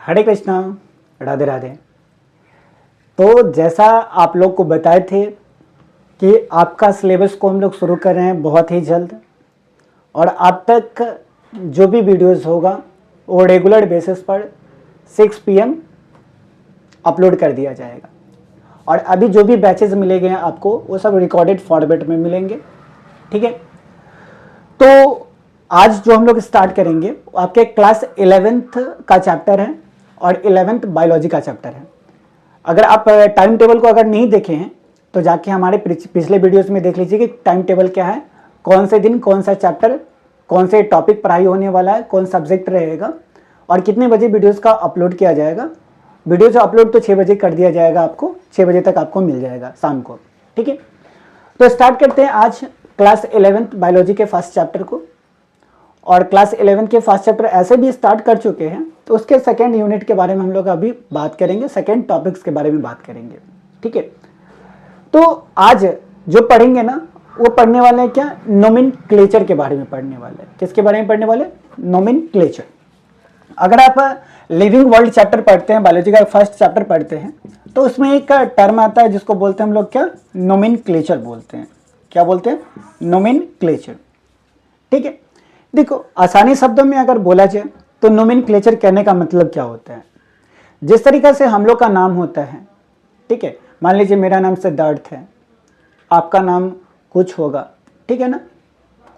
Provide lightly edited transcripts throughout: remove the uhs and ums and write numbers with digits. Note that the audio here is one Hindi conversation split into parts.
हरे कृष्णा, राधे राधे। तो जैसा आप लोग को बताए थे कि आपका सिलेबस को हम लोग शुरू कर रहे हैं बहुत ही जल्द, और आप तक जो भी वीडियोस होगा वो रेगुलर बेसिस पर 6 PM अपलोड कर दिया जाएगा। और अभी जो भी बैचेस मिलेंगे आपको वो सब रिकॉर्डेड फॉर्मेट में मिलेंगे, ठीक है। तो आज जो हम लोग स्टार्ट करेंगे वो आपके क्लास 11th का चैप्टर है और 11th बायोलॉजी का चैप्टर है। अगर आप टाइम टेबल को अगर नहीं देखे हैं तो जाके हमारे पिछले वीडियोस में देख लीजिए कि टाइम टेबल क्या है, कौन से दिन कौन सा चैप्टर, कौन से टॉपिक पढ़ाई होने वाला है, कौन सब्जेक्ट रहेगा और कितने बजे वीडियोस का अपलोड किया जाएगा। वीडियोस अपलोड तो 6 बजे कर दिया जाएगा, आपको 6 बजे तक आपको मिल जाएगा शाम को, ठीक है। तो स्टार्ट करते हैं आज क्लास 11th बायोलॉजी के फर्स्ट चैप्टर को। और क्लास 11 के फर्स्ट चैप्टर ऐसे भी स्टार्ट कर चुके हैं, तो उसके सेकेंड यूनिट के बारे में हम लोग अभी बात करेंगे, सेकेंड टॉपिक्स के बारे में बात करेंगे, ठीक है। तो आज जो पढ़ेंगे ना वो पढ़ने वाले हैं क्या, नोमेनक्लेचर के बारे में पढ़ने वाले हैं। किसके बारे में पढ़ने वाले, नोमेनक्लेचर। अगर आप लिविंग वर्ल्ड चैप्टर पढ़ते हैं, बायोलॉजी का फर्स्ट चैप्टर पढ़ते हैं, तो उसमें एक टर्म आता है जिसको बोलते हैं हम लोग क्या, नोमेनक्लेचर बोलते हैं। क्या बोलते हैं, नोमेनक्लेचर, ठीक है। देखो आसानी शब्दों में अगर बोला जाए तो नोमेनक्लेचर कहने का मतलब क्या होता है। जिस तरीके से हम लोग का नाम होता है, ठीक है, मान लीजिए मेरा नाम सिद्धार्थ है, आपका नाम कुछ होगा, ठीक है ना,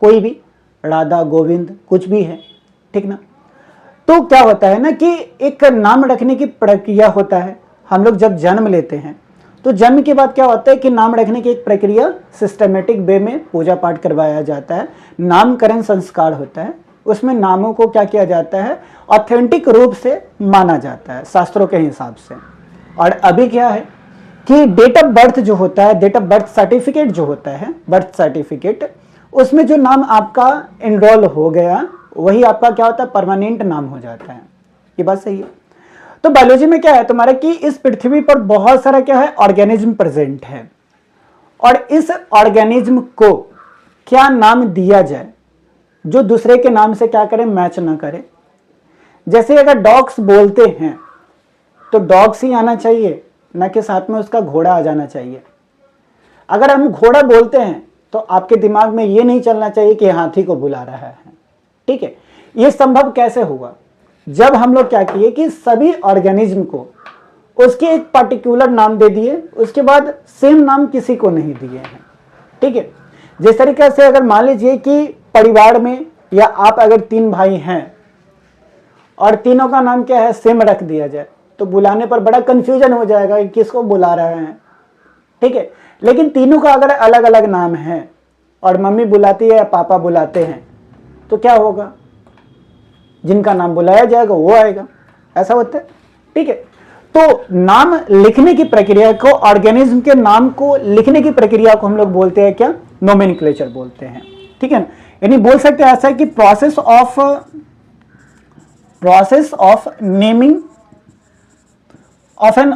कोई भी, राधा, गोविंद, कुछ भी है, ठीक ना। तो क्या होता है ना कि एक नाम रखने की प्रक्रिया होता है। हम लोग जब जन्म लेते हैं तो जन्म के बाद क्या होता है कि नाम रखने की एक प्रक्रिया सिस्टमेटिक वे में पूजा पाठ करवाया जाता है, नामकरण संस्कार होता है। उसमें नामों को क्या किया जाता है, ऑथेंटिक रूप से माना जाता है शास्त्रों के हिसाब से। और अभी क्या है कि डेट ऑफ बर्थ जो होता है, डेट ऑफ बर्थ सर्टिफिकेट जो होता है, बर्थ सर्टिफिकेट, उसमें जो नाम आपका एनरोल हो गया वही आपका क्या होता है, परमानेंट नाम हो जाता है। ये बात सही है। तो बायोलॉजी में क्या है तुम्हारा कि इस पृथ्वी पर बहुत सारा क्या है, ऑर्गेनिज्म प्रेजेंट है, और इस ऑर्गेनिज्म को क्या नाम दिया जाए जो दूसरे के नाम से क्या करे, मैच ना करे। जैसे अगर डॉग्स बोलते हैं तो डॉग्स ही आना चाहिए, ना कि साथ में उसका घोड़ा आ जाना चाहिए। अगर हम घोड़ा बोलते हैं तो आपके दिमाग में ये नहीं चलना चाहिए कि हाथी को बुला रहा है, ठीक है। ये संभव कैसे हुआ, जब हम लोग क्या किए कि सभी ऑर्गेनिज्म को उसके एक पर्टिकुलर नाम दे दिए, उसके बाद सेम नाम किसी को नहीं दिए हैं, ठीक है। जिस तरीके से अगर मान लीजिए कि परिवार में या आप अगर 3 भाई हैं और तीनों का नाम क्या है, सेम रख दिया जाए, तो बुलाने पर बड़ा कंफ्यूजन हो जाएगा कि किसको बुला रहे हैं, ठीक है। लेकिन तीनों का अगर अलग अलग नाम है और मम्मी बुलाती है या पापा बुलाते हैं तो क्या होगा, जिनका नाम बुलाया जाएगा वो आएगा, ऐसा होता है, ठीक है। तो नाम लिखने की प्रक्रिया को, ऑर्गेनिज्म के नाम को लिखने की प्रक्रिया को हम लोग बोलते हैं क्या, नोमेनक्लेचर बोलते हैं, ठीक है ना। यानी बोल सकते हैं ऐसा है कि process of naming of an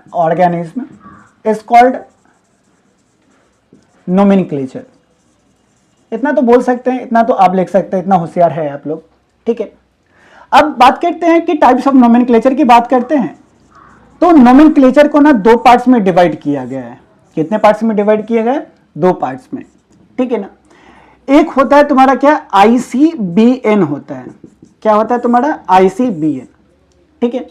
organism is called nomenclature. इतना तो बोल सकते हैं, इतना तो आप लिख सकते हैं, इतना होशियार है आप लोग, ठीक है। अब बात करते हैं कि टाइप्स ऑफ नोमेनक्लेचर की बात करते हैं। तो नोमेनक्लेचर को ना 2 पार्ट्स में डिवाइड किया गया है। कितने पार्ट्स में डिवाइड किया गया है, 2 पार्ट्स में, ठीक है ना। एक होता है तुम्हारा क्या, ICBN होता है। क्या होता है तुम्हारा, ICBN, ठीक है।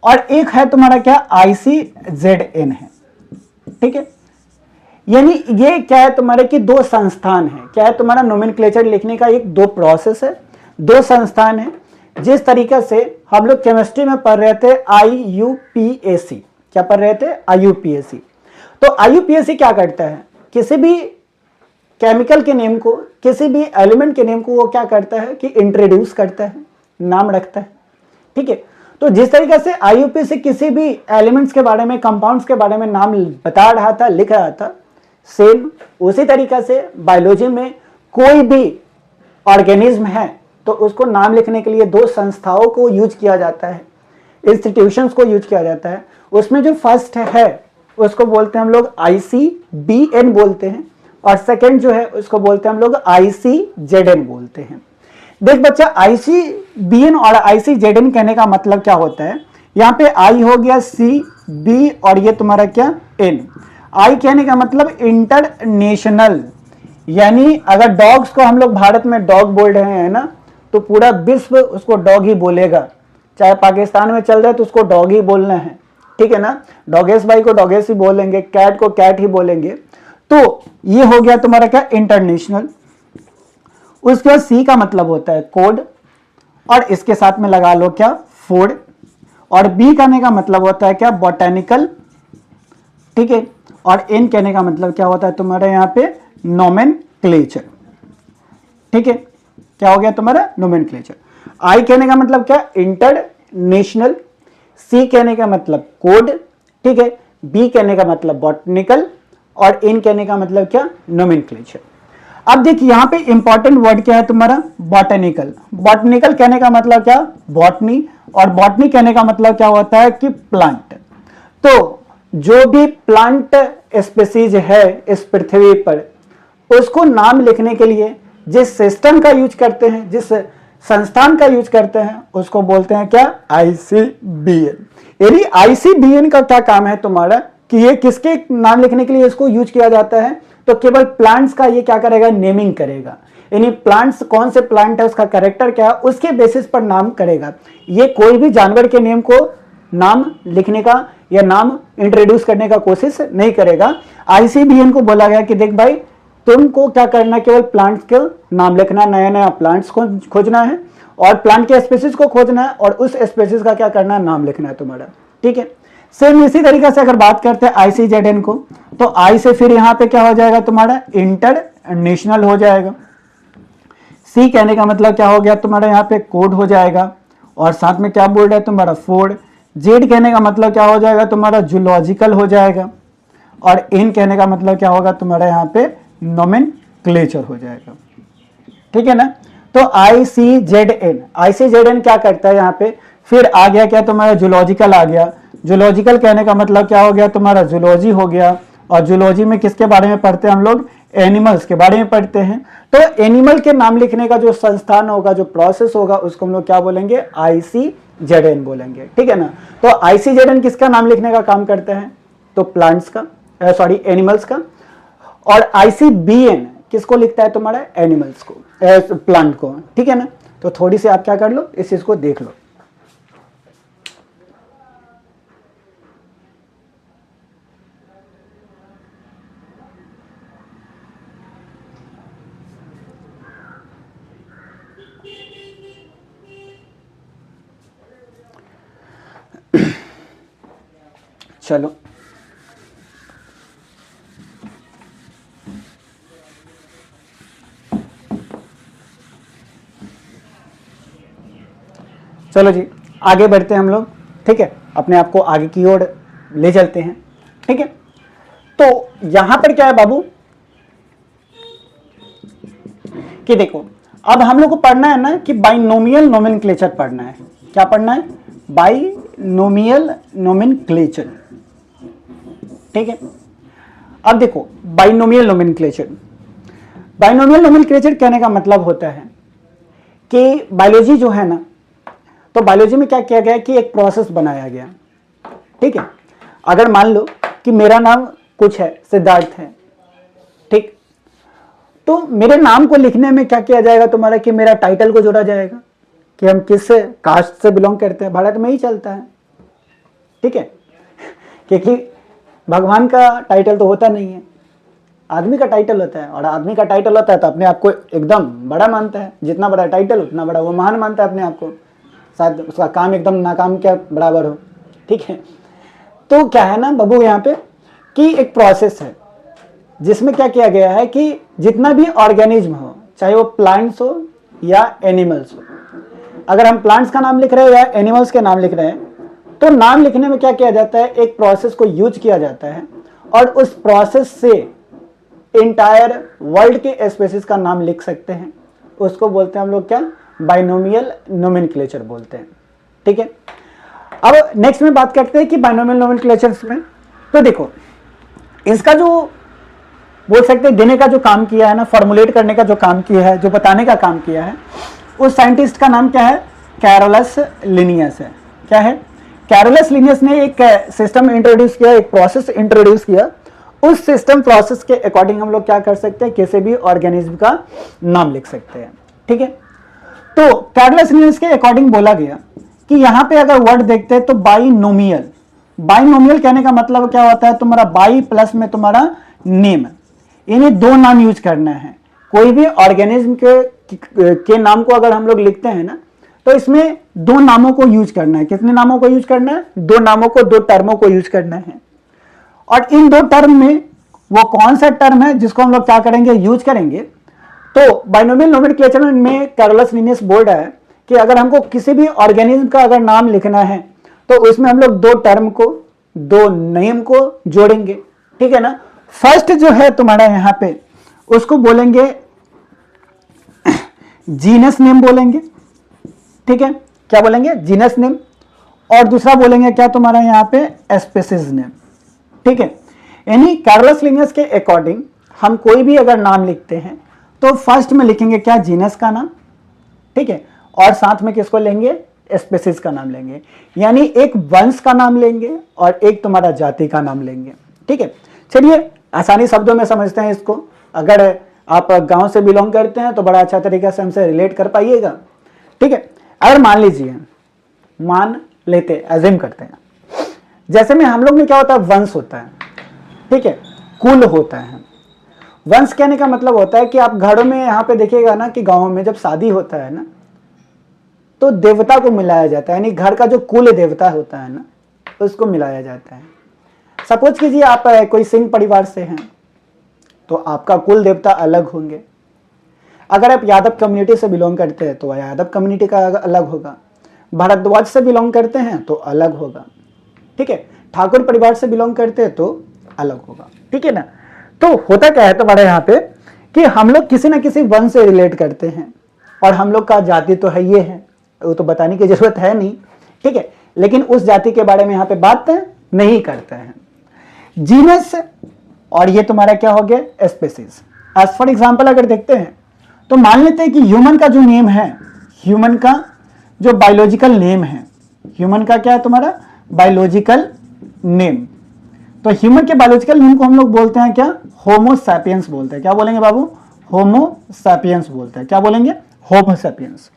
और एक है तुम्हारा क्या, ICZN है, ठीक है। यानी ये क्या है तुम्हारे कि 2 संस्थान है। क्या है तुम्हारा, नोमेनक्लेचर लिखने का एक 2 प्रोसेस है, 2 संस्थान है। जिस तरीके से हम लोग केमिस्ट्री में पढ़ रहे थे IUPAC, क्या पढ़ रहे थे, IUPAC। तो IUPAC क्या करता है, किसी भी केमिकल के नेम को, किसी भी एलिमेंट के नेम को वो क्या करता है कि इंट्रोड्यूस करता है, नाम रखता है, ठीक है। तो जिस तरीके से IUPAC किसी भी एलिमेंट्स के बारे में, कंपाउंड्स के बारे में नाम बता रहा था, लिख रहा था, सेम उसी तरीके से बायोलॉजी में कोई भी ऑर्गेनिज्म है तो उसको नाम लिखने के लिए 2 संस्थाओं को यूज किया जाता है, इंस्टीट्यूशंस को यूज किया जाता है। उसमें जो फर्स्ट है उसको बोलते हैं हम लोग ICBN बोलते हैं, और सेकंड जो है उसको बोलते हैं हम लोग ICZN बोलते हैं। देख बच्चा, ICBN और ICZN कहने का मतलब क्या होता है, यहाँ पे I हो गया C, B और ये तुम्हारा क्या N। I कहने का मतलब इंटरनेशनल, यानी अगर डॉग्स को हम लोग भारत में डॉग बोल रहे हैं ना, तो पूरा विश्व उसको डॉग ही बोलेगा। चाहे पाकिस्तान में चल रहा है तो उसको डॉग ही बोलना है, ठीक है ना। डॉगेश भाई को डॉगेश ही बोलेंगे, कैट को कैट ही बोलेंगे। तो ये हो गया तुम्हारा क्या इंटरनेशनल। उसके बाद सी का मतलब होता है कोड, और इसके साथ में लगा लो क्या फूड। और बी कहने का मतलब होता है क्या बॉटेनिकल, ठीक है। और एन कहने का मतलब क्या होता है तुम्हारे यहाँ पे नोमेनक्लेचर, ठीक है। क्या हो गया तुम्हारा नोमेनक्लेचर। आई कहने का मतलब क्या इंटरनेशनल, सी कहने का मतलब कोड, ठीक है। बी कहने का मतलब बॉटनिकल, और एन कहने का मतलब क्या नोमेनक्लेचर। अब देखिए यहाँ पे इंपॉर्टेंट वर्ड क्या है तुम्हारा बॉटनिकल। बॉटनिकल कहने का मतलब क्या बॉटनी, और बॉटनी कहने का मतलब क्या होता है कि प्लांट। तो जो भी प्लांट स्पीसीज है इस पृथ्वी पर, उसको नाम लिखने के लिए जिस सिस्टम का यूज करते हैं, जिस संस्थान का यूज करते हैं, उसको बोलते हैं क्या ICBN। यानी ICBN का क्या काम है तुम्हारा कि ये किसके नाम लिखने के लिए इसको यूज किया जाता है, तो केवल प्लांट्स का ये क्या करेगा नेमिंग करेगा। यानी प्लांट्स कौन से प्लांट है, उसका कैरेक्टर क्या है, उसके बेसिस पर नाम करेगा। ये कोई भी जानवर के नेम को नाम लिखने का या नाम इंट्रोड्यूस करने का कोशिश नहीं करेगा। ICBN को बोला गया कि देख भाई तुमको क्या करना, केवल प्लांट्स के नाम लिखना, नया नया प्लांट्स को खोजना है और प्लांट के स्पीसीज को खोजना है, और उस स्पीसीज का क्या करना है नाम लिखना है तुम्हारा, ठीक है। सेम इसी तरीके से अगर बात करते हैं ICZN को, तो आई से फिर यहां पे क्या हो जाएगा तुम्हारा इंटरनेशनल हो जाएगा। सी कहने का मतलब क्या हो गया तुम्हारा यहाँ पे कोड हो जाएगा, और साथ में क्या बोल रहा है तुम्हारा फूड। जेड कहने का मतलब क्या हो जाएगा तुम्हारा जूलॉजिकल हो जाएगा, और एन कहने का मतलब क्या होगा तुम्हारा यहाँ पे नोमेनक्लेचर हो जाएगा, ठीक है ना। तो ICZN क्या करता है यहाँ पे, फिर आ गया क्या तुम्हारा जूलॉजिकल आ गया। जूलॉजिकल कहने का मतलब क्या हो गया तुम्हारा जूलॉजी हो गया, और जूलॉजी में किसके बारे में पढ़ते हैं हम लोग, एनिमल्स के बारे में पढ़ते हैं। तो एनिमल के नाम लिखने का जो संस्थान होगा, जो प्रोसेस होगा, उसको हम लोग क्या बोलेंगे ICZN बोलेंगे, ठीक है ना। तो ICZN किसका नाम लिखने का काम करते हैं, तो प्लांट्स का, सॉरी एनिमल्स का। और ICBN किसको लिखता है तुम्हारा एनिमल्स को, प्लांट को, ठीक है ना। तो थोड़ी सी आप क्या कर लो, इस चीज को देख लो। चलो चलो जी आगे बढ़ते हैं हम लोग, ठीक है। अपने आप को आगे की ओर ले चलते हैं, ठीक है। तो यहां पर क्या है बाबू कि देखो, अब हम लोग को पढ़ना है ना कि बाइनोमियल नोमेनक्लेचर पढ़ना है। क्या पढ़ना है, बाइनोमियल नोमेनक्लेचर, ठीक है। अब देखो बाइनोमियल नोमेनक्लेचर, बाइनोमियल नोमेनक्लेचर कहने का मतलब होता है कि बायोलॉजी जो है ना, तो बायोलॉजी में क्या किया गया कि एक प्रोसेस बनाया गया, ठीक है। अगर मान लो कि मेरा नाम कुछ है, सिद्धार्थ है, ठीक, तो मेरे नाम को लिखने में क्या किया जाएगा तुम्हारा कि मेरा टाइटल को जोड़ा जाएगा कि हम किस कास्ट से बिलोंग करते हैं। भारत में ही चलता है, ठीक है, क्योंकि भगवान का टाइटल तो होता नहीं है, आदमी का टाइटल होता है, और आदमी का टाइटल होता है तो अपने आप को एकदम बड़ा मानता है। जितना बड़ा टाइटल उतना बड़ा वो महान मानता है अपने आप को, शायद उसका काम एकदम नाकाम के बराबर हो, ठीक है। तो क्या है ना बाबू यहाँ पे कि एक प्रोसेस है जिसमें क्या किया गया है कि जितना भी ऑर्गेनिज्म हो, चाहे वो प्लांट्स हो या एनिमल्स हो, अगर हम प्लांट्स का नाम लिख रहे हैं या एनिमल्स के नाम लिख रहे हैं, तो नाम लिखने में क्या किया जाता है, एक प्रोसेस को यूज किया जाता है, और उस प्रोसेस से इंटायर वर्ल्ड के स्पीसीज का नाम लिख सकते हैं। उसको बोलते हैं हम लोग क्या, बाइनोमियल नोमेनक्लेचर बोलते हैं, ठीक है। अब नेक्स्ट में बात करते हैं कि बाइनोमियल नोमेनक्लेचर में, तो देखो इसका जो बोल सकते हैं देने का जो काम किया है ना, फॉर्मुलेट करने का जो काम किया है, जो बताने का काम किया है, उस साइंटिस्ट का नाम क्या है? कैरोलस लिनियस है। क्या है? कैरोलस लिनियस ने एक सिस्टम इंट्रोड्यूस किया, एक प्रोसेस इंट्रोड्यूस किया। उस सिस्टम प्रोसेस के अकॉर्डिंग हम लोग क्या कर सकते हैं, किसी भी ऑर्गेनिज्म का नाम लिख सकते हैं। ठीक है, तो कैरोलस लिनियस के अकॉर्डिंग बोला गया कि यहां पे अगर वर्ड देखते हैं तो बाइनोमियल, बाइनोमियल कहने का मतलब क्या होता है, तुम्हारा बाई प्लस में तुम्हारा नेम, इन्हें दो नाम यूज करना है। कोई भी ऑर्गेनिज्म के नाम को अगर हम लोग लिखते हैं ना, तो इसमें दो नामों को यूज करना है। कितने नामों को यूज करना है? दो नामों को, दो टर्मों को यूज करना है। और इन दो टर्म में वो कौन सा टर्म है जिसको हम लोग क्या करेंगे, यूज करेंगे? तो बाइनोमियल नोमेनक्लेचर में कैरोलस लिनियस बोल रहा है कि अगर हमको किसी भी ऑर्गेनिज्म का अगर नाम लिखना है तो उसमें हम लोग दो टर्म को, दो नेम को जोड़ेंगे। ठीक है ना? फर्स्ट जो है तुम्हारा यहां पे, उसको बोलेंगे जीनस नेम बोलेंगे। ठीक है, क्या बोलेंगे? Genus name. और दूसरा बोलेंगे क्या तुम्हारा यहां पे, स्पीशीज नेम। ठीक है, यानी कैरोलस लिनियस के अकॉर्डिंग हम कोई भी अगर नाम लिखते हैं तो फर्स्ट में लिखेंगे क्या, जीनस का नाम। ठीक है, और साथ में किसको लेंगे, स्पीशीज का नाम लेंगे। यानी एक वंश का नाम लेंगे और एक तुम्हारा जाति का नाम लेंगे। ठीक है, चलिए आसानी शब्दों में समझते हैं इसको। अगर आप गांव से बिलोंग करते हैं तो बड़ा अच्छा तरीके से हमसे रिलेट कर पाइएगा। ठीक है, अगर मान लीजिए, मान लेते, एज्यूम करते हैं, जैसे में हम लोग में क्या होता है, वंश होता है। ठीक है, कुल होता है। वंश कहने का मतलब होता है कि आप घरों में यहाँ पे देखिएगा ना कि गाँव में जब शादी होता है ना तो देवता को मिलाया जाता है, यानी घर का जो कुल देवता होता है ना उसको मिलाया जाता है। सपोज कीजिए आप कोई सिंह परिवार से हैं तो आपका कुल देवता अलग होंगे। अगर आप यादव कम्युनिटी से बिलोंग करते हैं तो यादव कम्युनिटी का अलग होगा। भारद्वाज से बिलोंग करते हैं तो अलग होगा। ठीक है, ठाकुर परिवार से बिलोंग करते हैं तो अलग होगा। ठीक है ना? तो होता क्या है तुम्हारे यहाँ पे कि हम लोग किसी ना किसी वंश से रिलेट करते हैं और हम लोग का जाति तो है, ये है, वो तो बताने की जरूरत है नहीं। ठीक है, लेकिन उस जाति के बारे में यहाँ पे बात नहीं करते हैं। जीनस और ये तुम्हारा क्या हो गया, स्पीशीज। एज फॉर एग्जाम्पल अगर देखते हैं तो मान लेते हैं कि ह्यूमन का जो नेम है, ह्यूमन का जो बायोलॉजिकल नेम है, ह्यूमन का क्या है तुम्हारा, बायोलॉजिकल नेम। तो ह्यूमन के बायोलॉजिकल नेम को हम लोग बोलते हैं क्या, होमो सैपियंस बोलते हैं। क्या बोलेंगे बाबू, होमो सैपियंस बोलते हैं। क्या बोलेंगे, होमो सैपियंस।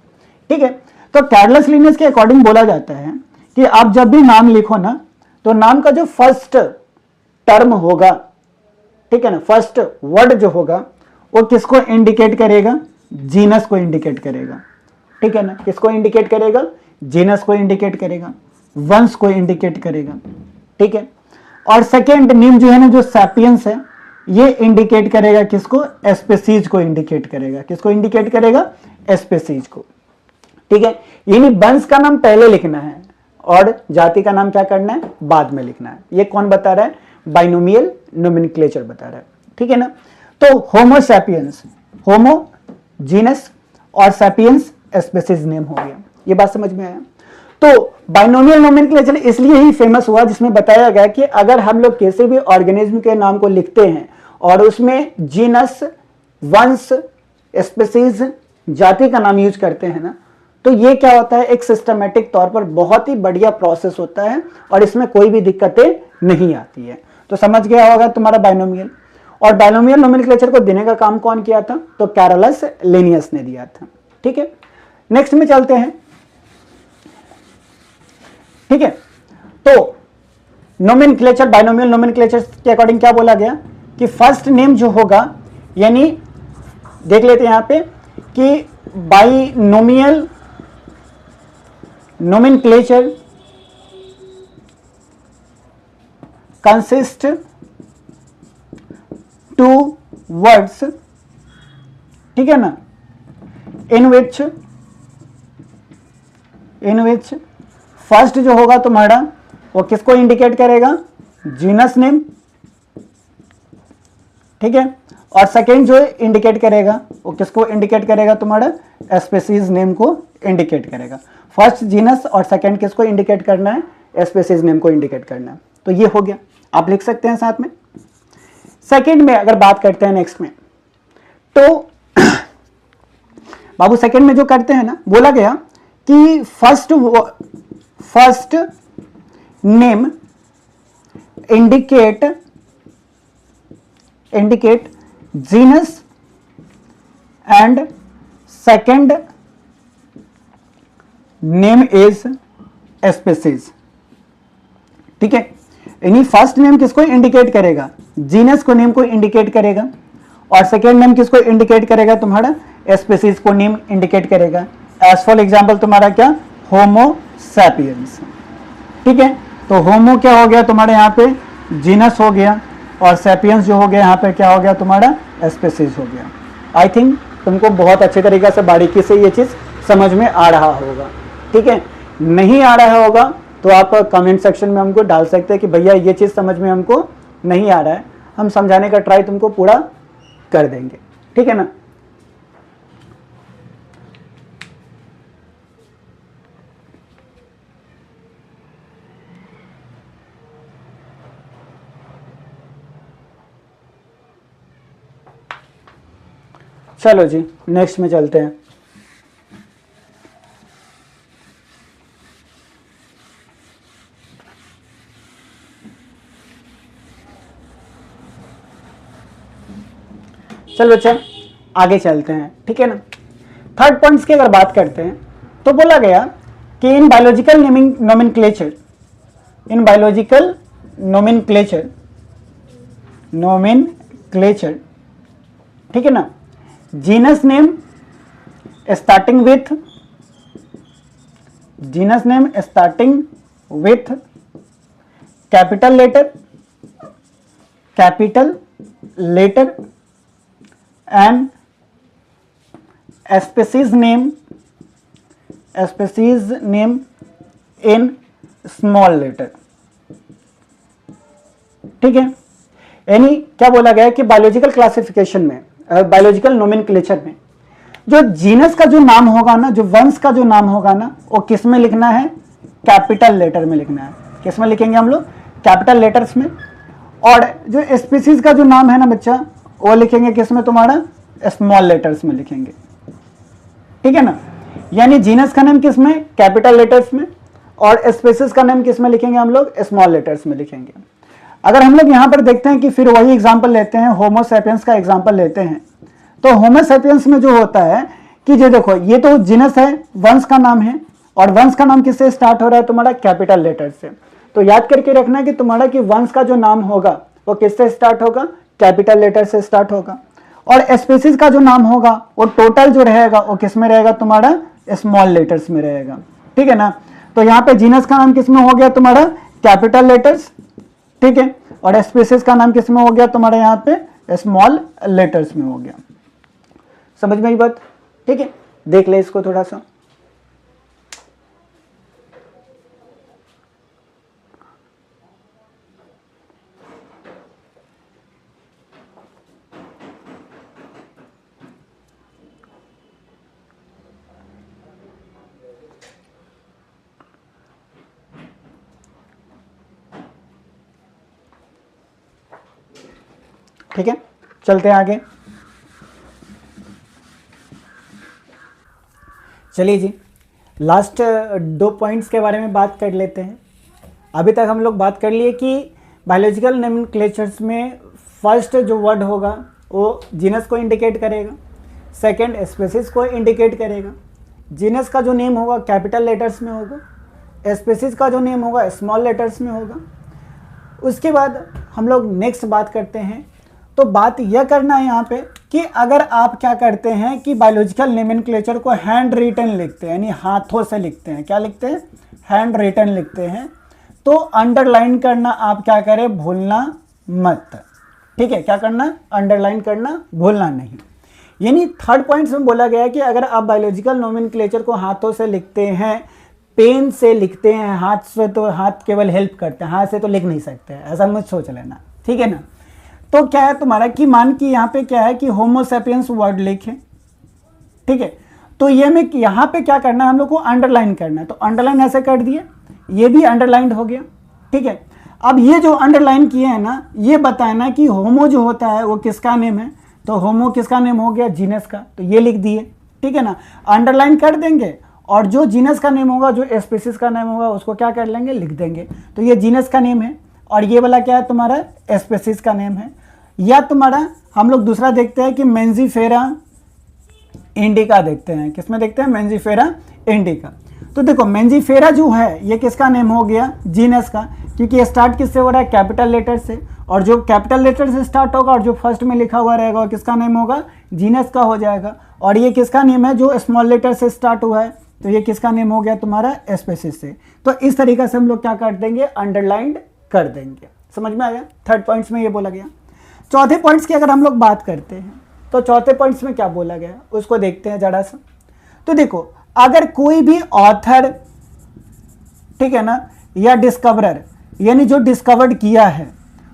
ठीक है, तो कैरोलस लिनियस के अकॉर्डिंग बोला जाता है कि आप जब भी नाम लिखो ना तो नाम का जो फर्स्ट टर्म होगा, ठीक है ना, फर्स्ट वर्ड जो होगा वो किसको इंडिकेट करेगा, जीनस को इंडिकेट करेगा। ठीक है ना, किसको इंडिकेट करेगा, जीनस को इंडिकेट करेगा, वंश को इंडिकेट करेगा। ठीक है, और सेकेंड नेम जो है ना, जो सैपियंस है, ये इंडिकेट करेगा किसको, स्पीशीज को इंडिकेट करेगा। किसको इंडिकेट करेगा, स्पीशीज को। ठीक है, यानी वंश का नाम पहले लिखना है और जाति का नाम क्या करना है, बाद में लिखना है। ये कौन बता रहा है, बाइनोमियल नोमेनक्लेचर बता रहा है। ठीक है ना, तो होमो सैपियंस, होमो जीनस और सैपियंस स्पीशीज नेम हो गया। ये बात समझ में आया? तो बाइनोमियल नोमेनक्लेचर इसलिए ही फेमस हुआ जिसमें बताया गया कि अगर हम लोग किसी भी ऑर्गेनिज्म के नाम को लिखते हैं और उसमें जीनस, वंश, स्पीशीज, जाति का नाम यूज करते हैं ना, तो ये क्या होता है, एक सिस्टमेटिक तौर पर बहुत ही बढ़िया प्रोसेस होता है और इसमें कोई भी दिक्कतें नहीं आती है। तो समझ गया होगा तुम्हारा बाइनोमियल। और बाइनोमियल नोमेनक्लेचर को देने का काम कौन किया था, तो कैरोलस लिनियस ने दिया था। ठीक है, नेक्स्ट में चलते हैं। ठीक है, तो नोमेनक्लेचर, बाइनोमियल नोमेनक्लेचर के अकॉर्डिंग क्या बोला गया कि फर्स्ट नेम जो होगा, यानी देख लेते हैं यहां पे कि binomial nomenclature consist two words, ठीक है ना, in which फर्स्ट जो होगा तुम्हारा वो किसको इंडिकेट करेगा, जीनस नेम। ठीक है, और सेकेंड जो इंडिकेट करेगा वो किसको इंडिकेट करेगा, तुम्हारा स्पीशीज नेम को इंडिकेट करेगा। फर्स्ट जीनस और सेकेंड किसको इंडिकेट करना है, स्पीशीज नेम को इंडिकेट करना है। तो ये हो गया, आप लिख सकते हैं साथ में। सेकेंड में अगर बात करते हैं नेक्स्ट में, तो बाबू सेकंड में जो करते हैं ना, बोला गया कि first name indicate genus and second name is species. ठीक है, यानी फर्स्ट नेम किसको इंडिकेट करेगा, जीनस को नेम को इंडिकेट करेगा, और सेकेंड नेम किसको इंडिकेट करेगा, तुम्हारा स्पीसीज को नेम इंडिकेट करेगा। एज फॉर एग्जांपल तुम्हारा क्या, होमो सैपियंस। ठीक है, तो होमो क्या हो गया तुम्हारे यहाँ पे, जीनस हो गया, और सैपियंस जो हो गया यहाँ पे क्या हो गया तुम्हारा, स्पीसीज हो गया। आई थिंक तुमको बहुत अच्छे तरीके से बारीकी से ये चीज समझ में आ रहा होगा। ठीक है, नहीं आ रहा होगा तो आप कमेंट सेक्शन में हमको डाल सकते हैं कि भैया ये चीज समझ में हमको नहीं आ रहा है, हम समझाने का ट्राई तुमको पूरा कर देंगे। ठीक है ना। चलो जी नेक्स्ट में चलते हैं। चल बच्चा आगे चलते हैं। ठीक है ना। थर्ड पॉइंट्स की अगर बात करते हैं तो बोला गया कि इन बायोलॉजिकल नोमेनक्लेचर, ठीक है ना, genus name starting with capital letter and species name in small letter। ठीक है, यानी क्या बोला गया कि बायोलॉजिकल क्लासिफिकेशन में, बायोलॉजिकल नोमेनक्लेचर में जो जीनस का जो नाम होगा ना, जो वंश का जो नाम होगा ना, वो किस में लिखना है, कैपिटल लेटर में लिखना है। किस में लिखेंगे हम लोग, कैपिटल लेटर्स में। और जो स्पीसीज का जो नाम है ना बच्चा, वो लिखेंगे किस में तुम्हारा, स्मॉल लेटर्स में लिखेंगे। ठीक है ना, यानी जीनस का नाम किस में, कैपिटल लेटर्स में, और स्पीसीज का नाम किस में लिखेंगे हम लोग, स्मॉल लेटर्स में लिखेंगे। अगर हम लोग यहां पर देखते हैं कि फिर वही एग्जांपल लेते हैं, होमो सैपियंस का एग्जांपल लेते हैं, तो होमो सैपियंस में जो होता है कि जो देखो ये तो जीनस है, वंश का नाम है, और वंश का नाम किससे स्टार्ट हो रहा है तुम्हारा, कैपिटल लेटर से। तो याद करके रखना कि तुम्हारा कि वंश का जो नाम होगा वो किससे स्टार्ट होगा, कैपिटल लेटर से स्टार्ट होगा। और स्पीसीज का जो नाम होगा वो टोटल जो रहेगा वो किस में रहेगा तुम्हारा, स्मॉल लेटर्स में रहेगा। ठीक है ना। तो यहाँ पे जीनस का नाम किस में हो गया तुम्हारा, कैपिटल लेटर्स। ठीक है, और स्पीसीज का नाम किस में हो गया तुम्हारे यहाँ पे, स्मॉल लेटर्स में हो गया। समझ में आई बात। ठीक है, देख ले इसको थोड़ा सा। ठीक है, चलते हैं आगे। चलिए जी, लास्ट 2 पॉइंट्स के बारे में बात कर लेते हैं। अभी तक हम लोग बात कर लिए कि बायोलॉजिकल नोमेनक्लेचर्स में फर्स्ट जो वर्ड होगा वो जीनस को इंडिकेट करेगा, सेकंड स्पीसीज को इंडिकेट करेगा, जीनस का जो नेम होगा कैपिटल लेटर्स में होगा, स्पीसीज का जो नेम होगा स्मॉल लेटर्स में होगा। उसके बाद हम लोग नेक्स्ट बात करते हैं। तो बात यह करना है यहाँ पे कि अगर आप क्या करते हैं कि बायोलॉजिकल नोमेनक्लेचर को हैंड रिटन लिखते हैं, यानी हाथों से लिखते हैं, क्या लिखते हैं, हैंड रिटन लिखते हैं, तो अंडरलाइन करना आप क्या करें, भूलना मत। ठीक है, क्या करना, अंडरलाइन करना भूलना नहीं। यानी थर्ड पॉइंट में बोला गया है कि अगर आप बायोलॉजिकल नोमेनक्लेचर को हाथों से लिखते हैं, पेन से लिखते हैं, हाथ से तो हाथ केवल हेल्प करते हैं, हाथ से तो लिख नहीं सकते, ऐसा मत सोच लेना। ठीक है ना। तो क्या है तुम्हारा कि मान कि यहाँ पे क्या है कि होमो सैपियंस वर्ड लिखे। ठीक है, तो ये में यहाँ पे क्या करना है, हम लोग को अंडरलाइन करना है। तो अंडरलाइन ऐसे कर दिए, ये भी अंडरलाइंड हो गया। ठीक है, अब ये जो अंडरलाइन किए हैं ना, ये बताना कि होमो जो होता है वो किसका नेम है। तो होमो किसका नेम हो गया, जीनस का, तो ये लिख दिए। ठीक है ना, अंडरलाइन कर देंगे और जो जीनस का नेम होगा, जो स्पीसीज का नेम होगा, उसको क्या कर लेंगे, लिख देंगे। तो ये जीनस का नेम है और ये वाला क्या है तुम्हारा, स्पीसीज का नेम है। या तुम्हारा हम लोग दूसरा देखते हैं कि मेंजीफेरा इंडिका देखते हैं, किसमें देखते हैं, मेंजीफेरा इंडिका। तो देखो मेंजीफेरा जो है ये किसका नेम हो गया, जीनस का, क्योंकि ये स्टार्ट किससे हो रहा है, कैपिटल लेटर से, और जो कैपिटल लेटर से स्टार्ट होगा और जो फर्स्ट में लिखा हुआ रहेगा वो किसका नेम होगा, जीनस का हो जाएगा। और ये किसका नेम है, जो स्मॉल लेटर से स्टार्ट हुआ है, तो ये किसका नेम हो गया तुम्हारा, स्पीसीज से। तो इस तरीके से हम लोग क्या कर देंगे, अंडरलाइंड कर देंगे। समझ में आया, थर्ड पॉइंट्स में ये बोला गया। चौथे पॉइंट्स की अगर हम लोग बात करते हैं तो चौथे पॉइंट्स में क्या बोला गया उसको देखते हैं जरा सा। तो देखो अगर कोई भी ऑथर, ठीक है ना, या डिस्कवरर, यानी जो डिस्कवर्ड किया है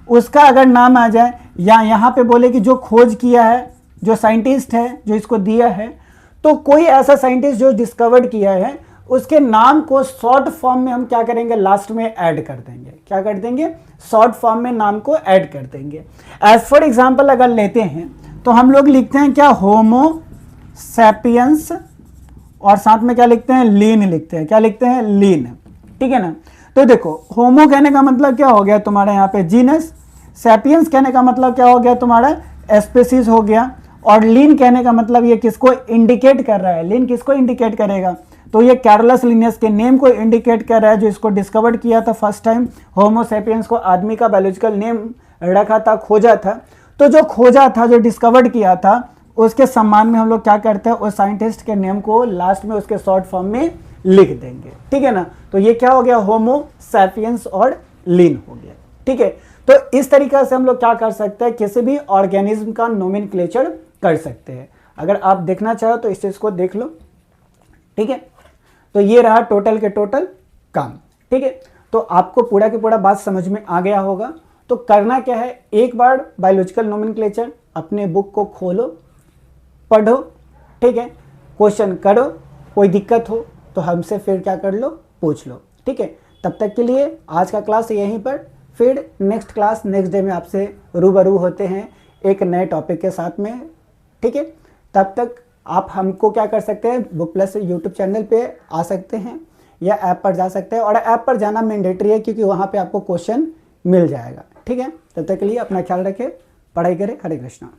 उसका अगर नाम आ जाए, या यहाँ पे बोले कि जो खोज किया है, जो साइंटिस्ट है जो इसको दिया है, तो कोई ऐसा साइंटिस्ट जो डिस्कवर्ड किया है उसके नाम को शॉर्ट फॉर्म में हम क्या करेंगे, लास्ट में ऐड कर देंगे। क्या कर देंगे, शॉर्ट फॉर्म में नाम को ऐड कर देंगे। एज फॉर एग्जांपल अगर लेते हैं तो हम लोग लिखते हैं क्या, होमो सैपियंस, और साथ में क्या लिखते हैं, लीन लिखते हैं। क्या लिखते हैं, लीन, ठीक है ना। तो देखो होमो कहने का मतलब क्या हो गया तुम्हारा यहाँ पे जीनस, सैपियंस कहने का मतलब क्या हो गया तुम्हारा, स्पीसीज हो गया, और लीन कहने का मतलब ये किसको इंडिकेट कर रहा है, लीन किसको इंडिकेट करेगा, तो ये कैरोलस लिनियस के नेम को इंडिकेट कर रहा है, जो इसको डिस्कवर्ड किया था फर्स्ट टाइम। होमो सैपियंस को आदमी का बायोलॉजिकल नेम रखा था, खोजा था। तो जो खोजा था, जो डिस्कवर्ड किया था, उसके सम्मान में हम लोग क्या करते हैं, उस साइंटिस्ट के नेम को लास्ट में उसके शॉर्ट फॉर्म में लिख देंगे, ठीक है ना। तो ये क्या हो गया, होमो सैपियंस और लीन हो गया, ठीक है। तो इस तरीके से हम लोग क्या कर सकते हैं, किसी भी ऑर्गेनिज्म का नोमेनक्लेचर कर सकते हैं। अगर आप देखना चाहो तो इस चीज को देख लो, ठीक है। तो ये रहा टोटल के टोटल काम, ठीक है। तो आपको पूरा के पूरा बात समझ में आ गया होगा। तो करना क्या है, एक बार बायोलॉजिकल नोमेनक्लेचर अपने बुक को खोलो, पढ़ो, ठीक है, क्वेश्चन करो, कोई दिक्कत हो तो हमसे फिर क्या कर लो, पूछ लो, ठीक है। तब तक के लिए आज का क्लास यहीं पर, फिर नेक्स्ट क्लास नेक्स्ट डे में आपसे रूबरू होते हैं एक नए टॉपिक के साथ में, ठीक है। तब तक आप हमको क्या कर सकते हैं, बुक प्लस यूट्यूब चैनल पे आ सकते हैं या ऐप पर जा सकते हैं, और ऐप पर जाना मैंडेटरी है क्योंकि वहाँ पे आपको क्वेश्चन मिल जाएगा, ठीक है। तब तक के लिए अपना ख्याल रखें, पढ़ाई करें। हरे कृष्णा।